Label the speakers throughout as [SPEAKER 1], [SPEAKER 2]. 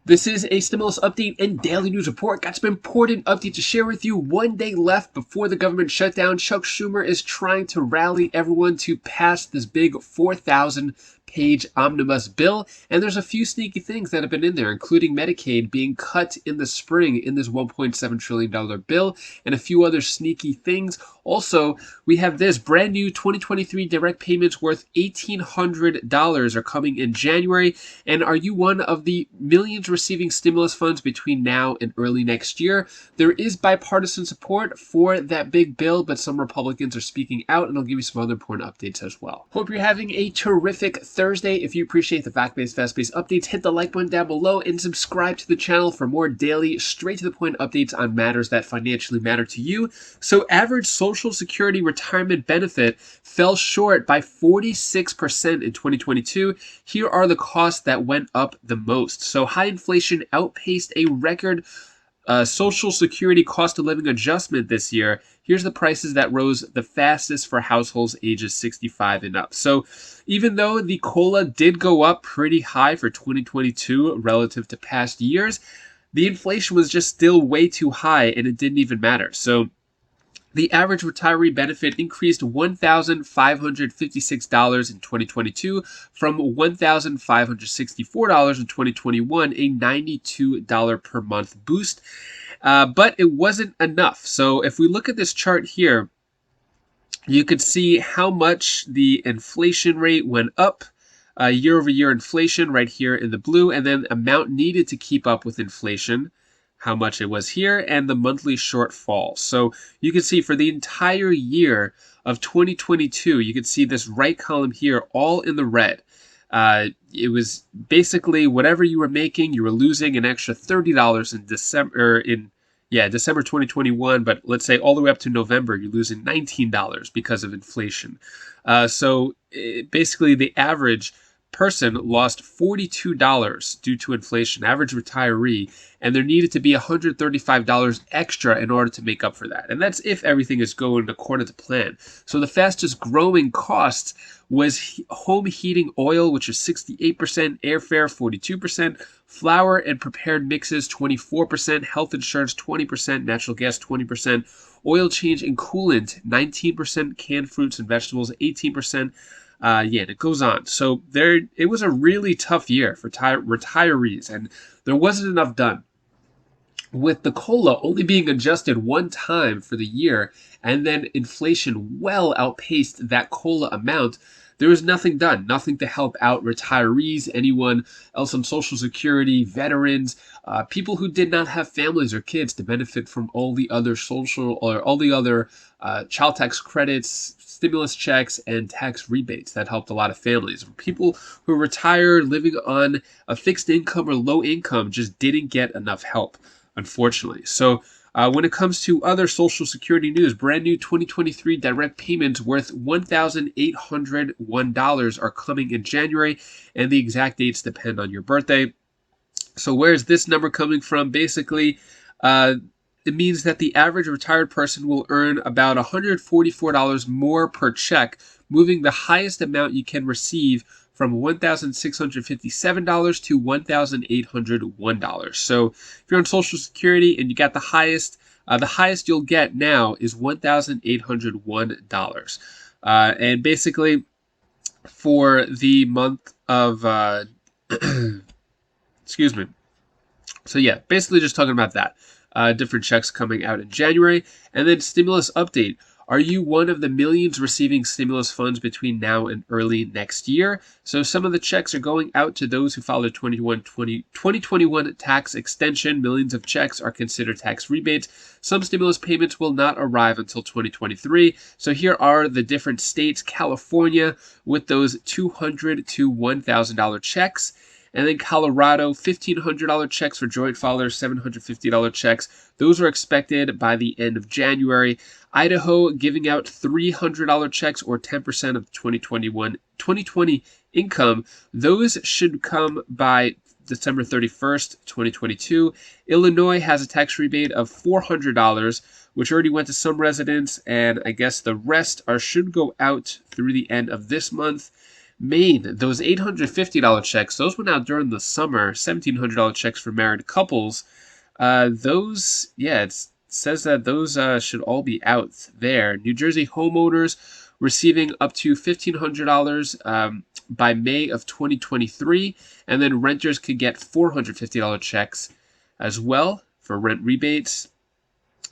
[SPEAKER 1] This is a stimulus update and daily news report. Got some important updates to share with you. One day left before the government shutdown. Chuck Schumer is trying to rally everyone to pass this big 4,000-page omnibus bill. And there's a few sneaky things that have been in there, including Medicaid being cut in the spring in this $1.7 trillion bill, and a few other sneaky things. Also, we have this brand new 2023 direct payments worth $1,800 are coming in January. And are you one of the millions receiving stimulus funds between now and early next year? There is bipartisan support for that big bill, but some Republicans are speaking out, and I'll give you some other important updates as well. Hope you're having a terrific Thursday. If you appreciate the fact-based, fast-paced updates, hit the like button down below and subscribe to the channel for more daily, straight-to-the-point updates on matters that financially matter to you. So average Social Security retirement benefit fell short by 46% in 2022. Here are the costs that went up the most. So high inflation outpaced a record Social Security cost of living adjustment this year. Here's the prices that rose the fastest for households ages 65 and up. So even though the COLA did go up pretty high for 2022 relative to past years, the inflation was just still way too high and it didn't even matter. So the average retiree benefit increased $1,556 in 2022 from $1,564 in 2021, a $92 per month boost. But it wasn't enough. So if we look at this chart here, you could see how much the inflation rate went up. Year-over-year inflation right here in the blue, and then amount needed to keep up with inflation, how much it was here, and the monthly shortfall. So you can see for the entire year of 2022, you can see this right column here all in the red. It was basically whatever you were making, you were losing an extra $30 in December 2021, but let's say all the way up to November, you're losing $19 because of inflation. Basically the average person lost $42 due to inflation, average retiree, and there needed to be $135 extra in order to make up for that. And that's if everything is going according to plan. So the fastest growing cost was home heating oil, which is 68%, airfare 42%, flour and prepared mixes 24%, health insurance 20%, natural gas 20%, oil change and coolant 19%, canned fruits and vegetables 18%. And it goes on. So it was a really tough year for retirees, and there wasn't enough done. With the COLA only being adjusted one time for the year, and then inflation well outpaced that COLA amount, there was nothing done, nothing to help out retirees, anyone else on Social Security, veterans, people who did not have families or kids to benefit from all the other child tax credits, stimulus checks, and tax rebates that helped a lot of families. People who retired living on a fixed income or low income just didn't get enough help, unfortunately. So when it comes to other Social Security news, brand new 2023 direct payments worth $1,801 are coming in January, and the exact dates depend on your birthday. So where's this number coming from? Basically, it means that the average retired person will earn about $144 more per check, moving the highest amount you can receive from $1,657 to $1,801. So if you're on Social Security and you got the highest you'll get now is $1,801. And basically, for the month of excuse me. So yeah, basically just talking about that. Different checks coming out in January. And then stimulus update. Are you one of the millions receiving stimulus funds between now and early next year? So some of the checks are going out to those who filed a 2021 tax extension. Millions of checks are considered tax rebates. Some stimulus payments will not arrive until 2023. So here are the different states. California with those $200 to $1,000 checks. And then Colorado, $1,500 checks for joint filers, $750 checks. Those are expected by the end of January. Idaho giving out $300 checks or 10% of 2020 income. Those should come by December 31st, 2022. Illinois has a tax rebate of $400, which already went to some residents, and I guess the rest should go out through the end of this month. Maine, those $850 checks, those went out during the summer. $1,700 checks for married couples. It says that those should all be out there. New Jersey homeowners receiving up to $1,500 by May of 2023, and then renters could get $450 checks as well for rent rebates.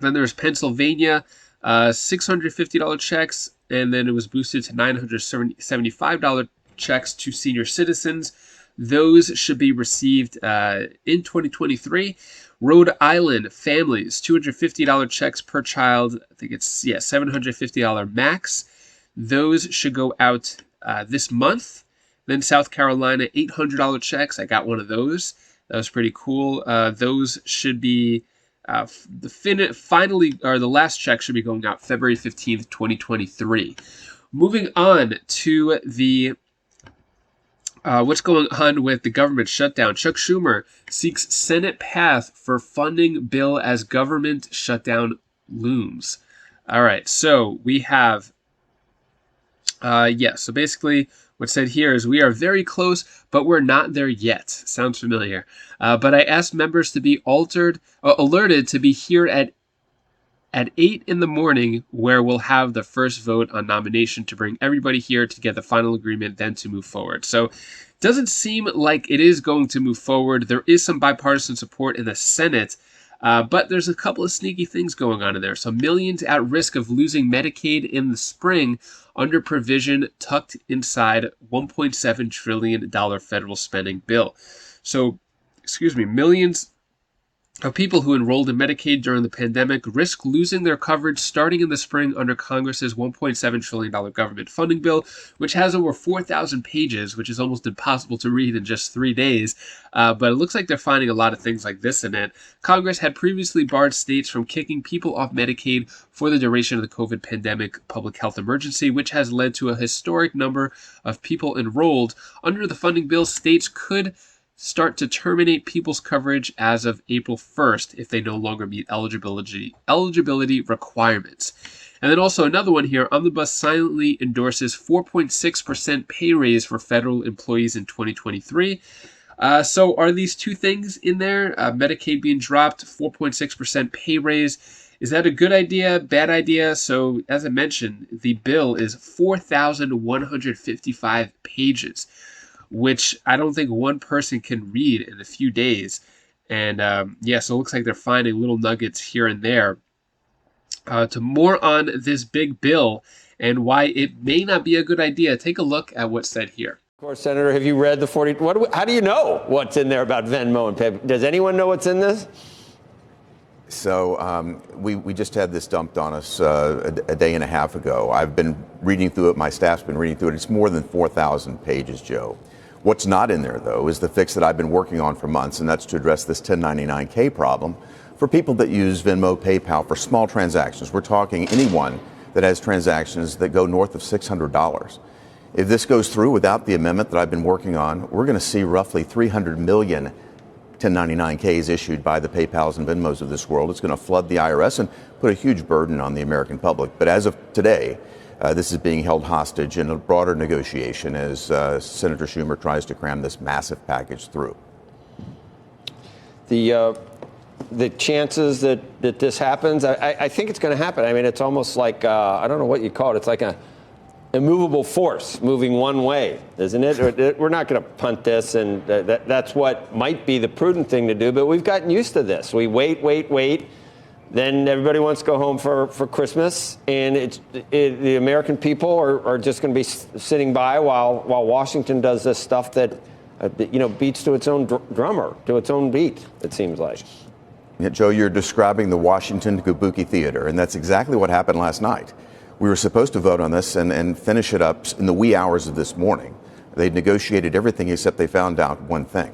[SPEAKER 1] Then there's Pennsylvania, $650 checks, and then it was boosted to $975 checks to senior citizens. Those should be received in 2023. Rhode Island families, $250 checks per child. I think it's $750 max. Those should go out this month. Then South Carolina, $800 checks. I got one of those. That was pretty cool. Those should be the last check should be going out February 15th, 2023. Moving on to the what's going on with the government shutdown. Chuck Schumer seeks Senate path for funding bill as government shutdown looms. All right, so we have, so basically what's said here is we are very close, but we're not there yet. Sounds familiar. But I asked members to be alerted to be here at 8 in the morning, where we'll have the first vote on nomination to bring everybody here to get the final agreement, then to move forward. So it doesn't seem like it is going to move forward. There is some bipartisan support in the Senate, but there's a couple of sneaky things going on in there. So millions at risk of losing Medicaid in the spring under provision tucked inside $1.7 trillion federal spending bill. So, millions of people who enrolled in Medicaid during the pandemic risk losing their coverage starting in the spring under Congress's $1.7 trillion government funding bill, which has over 4,000 pages, which is almost impossible to read in just 3 days. But it looks like they're finding a lot of things like this in it. Congress had previously barred states from kicking people off Medicaid for the duration of the COVID pandemic public health emergency, which has led to a historic number of people enrolled. Under the funding bill, states could start to terminate people's coverage as of April 1st if they no longer meet eligibility requirements. And then also another one here, Omnibus silently endorses 4.6% pay raise for federal employees in 2023. So are these two things in there? Medicaid being dropped, 4.6% pay raise. Is that a good idea, bad idea? So as I mentioned, the bill is 4,155 pages, which I don't think one person can read in a few days. And so it looks like they're finding little nuggets here and there. To more on this big bill and why it may not be a good idea, take a look at what's said here.
[SPEAKER 2] Of course, Senator, have you read the 40? How do you know what's in there about Venmo and PayPal? Does anyone know what's in this?
[SPEAKER 3] So we just had this dumped on us a day and a half ago. I've been reading through it. My staff's been reading through it. It's more than 4,000 pages, Joe. What's not in there, though, is the fix that I've been working on for months, and that's to address this 1099-K problem for people that use Venmo, PayPal for small transactions. We're talking anyone that has transactions that go north of $600. If this goes through without the amendment that I've been working on, we're going to see roughly 300 million 1099-Ks issued by the PayPals and Venmos of this world. It's going to flood the IRS and put a huge burden on the American public. But as of today, this is being held hostage in a broader negotiation as Senator Schumer tries to cram this massive package through.
[SPEAKER 2] The chances that this happens, I think it's going to happen. I mean, it's almost like, I don't know what you call it. It's like a immovable force moving one way, isn't it? We're not going to punt this, and that's what might be the prudent thing to do. But we've gotten used to this. We wait. Then everybody wants to go home for Christmas, and the American people are just going to be sitting by while Washington does this stuff that beats to its own drummer, to its own beat. It seems like.
[SPEAKER 3] Yeah, Joe, you're describing the Washington Kabuki Theater, and that's exactly what happened last night. We were supposed to vote on this and finish it up in the wee hours of this morning. They'd negotiated everything except they found out one thing.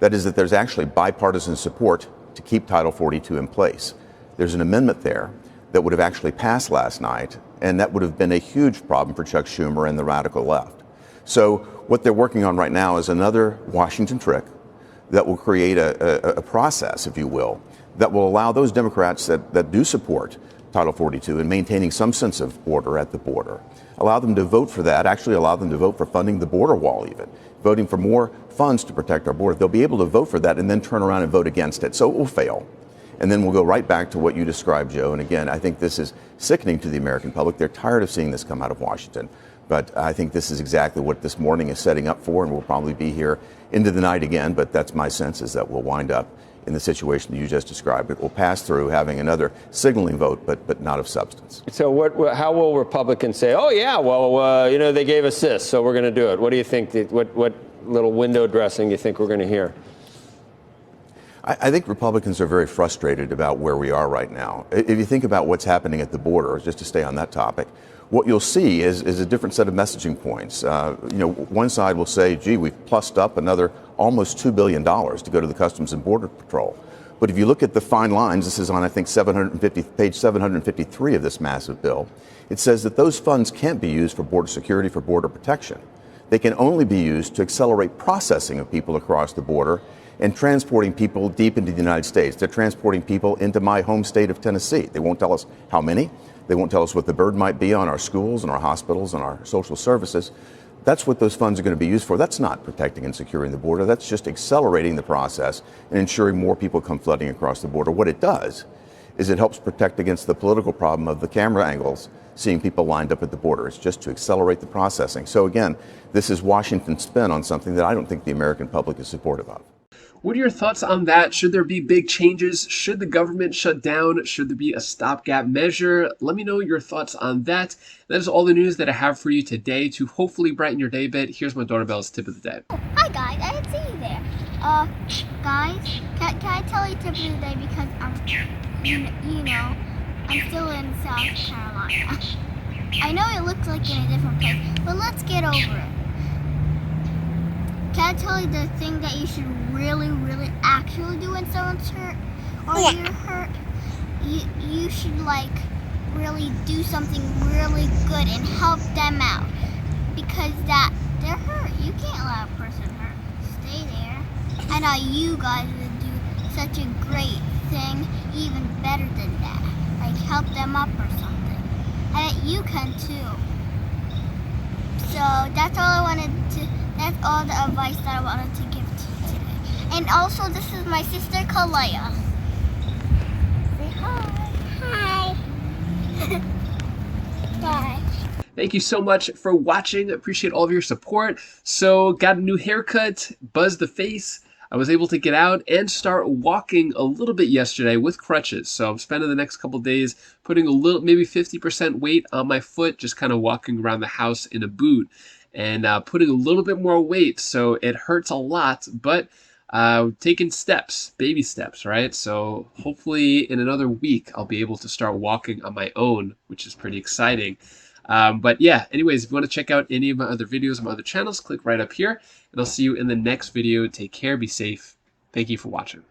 [SPEAKER 3] That is that there's actually bipartisan support to keep Title 42 in place. There's an amendment there that would have actually passed last night, and that would have been a huge problem for Chuck Schumer and the radical left. So what they're working on right now is another Washington trick that will create a process, if you will, that will allow those Democrats that do support Title 42 and maintaining some sense of order at the border. Allow them to vote for that, actually allow them to vote for funding the border wall even, voting for more funds to protect our border. They'll be able to vote for that and then turn around and vote against it. So it will fail. And then we'll go right back to what you described, Joe. And again, I think this is sickening to the American public. They're tired of seeing this come out of Washington. But I think this is exactly what this morning is setting up for, and we'll probably be here into the night again. But that's my sense, is that we'll wind up in the situation that you just described. It will pass through having another signaling vote, but not of substance.
[SPEAKER 2] So how will Republicans say, oh, yeah, well, they gave us this, so we're going to do it? What do you think? What little window dressing do you think we're going to hear?
[SPEAKER 3] I think Republicans are very frustrated about where we are right now. If you think about what's happening at the border, just to stay on that topic, what you'll see is a different set of messaging points. One side will say, gee, we've plussed up another almost $2 billion to go to the Customs and Border Patrol. But if you look at the fine lines, this is on, I think, page 753 of this massive bill, it says that those funds can't be used for border security, for border protection. They can only be used to accelerate processing of people across the border and transporting people deep into the United States. They're transporting people into my home state of Tennessee. They won't tell us how many. They won't tell us what the burden might be on our schools and our hospitals and our social services. That's what those funds are going to be used for. That's not protecting and securing the border. That's just accelerating the process and ensuring more people come flooding across the border. What it does is it helps protect against the political problem of the camera angles, seeing people lined up at the border. It's just to accelerate the processing. So again, this is Washington's spin on something that I don't think the American public is supportive of.
[SPEAKER 1] What are your thoughts on that? Should there be big changes? Should the government shut down? Should there be a stopgap measure? Let me know your thoughts on that. That is all the news that I have for you today to hopefully brighten your day a bit. Here's my doorbell's tip of the day.
[SPEAKER 4] Oh, hi guys, I didn't see you there. Guys, can I tell you tip of the day because I'm still in South Carolina. I know it looks like in a different place, but let's get over it. Can I tell you the thing that you should really, really actually do when someone's hurt or you're hurt? You should really do something really good and help them out because they're hurt. You can't let a person hurt. Stay there. I know you guys would do such a great thing, even better than that. Like help them up or something. I bet you can too. So that's all the advice that I wanted to give to you today. And also, this is my sister Kalaya. Say hi. Hi. Bye.
[SPEAKER 1] Thank you so much for watching. Appreciate all of your support. So, got a new haircut, buzzed the face. I was able to get out and start walking a little bit yesterday with crutches. So I'm spending the next couple days putting a little, maybe 50% weight on my foot, just kind of walking around the house in a boot and putting a little bit more weight. So it hurts a lot, but taking steps, baby steps, right? So hopefully in another week, I'll be able to start walking on my own, which is pretty exciting. But yeah, anyways, if you want to check out any of my other videos on my other channels, click right up here, and I'll see you in the next video. Take care, be safe. Thank you for watching.